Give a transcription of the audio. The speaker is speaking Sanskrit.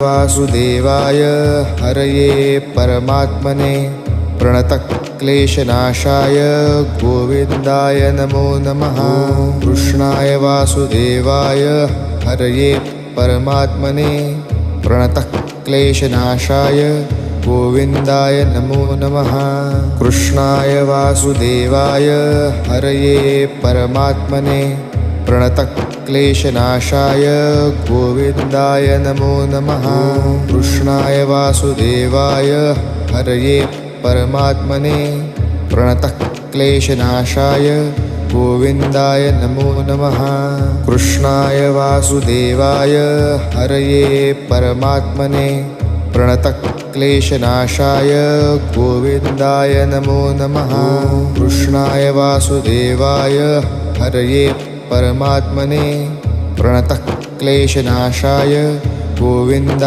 वासुदेवाय हरये परमात्मने प्रणतक्लेशनाशाय गोविन्दाय नमो नमः। कृष्णाय वासुदेवाय हरये परमात्मने प्रणतक्लेशनाशाय गोविन्दाय नमो नमः। कृष्णाय वासुदेवाय हरये परमात्मने प्रणतक्लेशनाशाय गोविन्दाय नमो नमः। कृष्णाय वासुदेवाय हरये परमात्मने प्रणतक्लेशनाशाय गोविन्दाय नमो नमः। कृष्णाय वासुदेवाय हरये परमात्मने प्रणतक्लेशनाशाय गोविन्दाय नमो नमः। कृष्णाय वासुदेवाय हरये परमात्मने प्रणतक्लेशनाशाय गोविन्दाय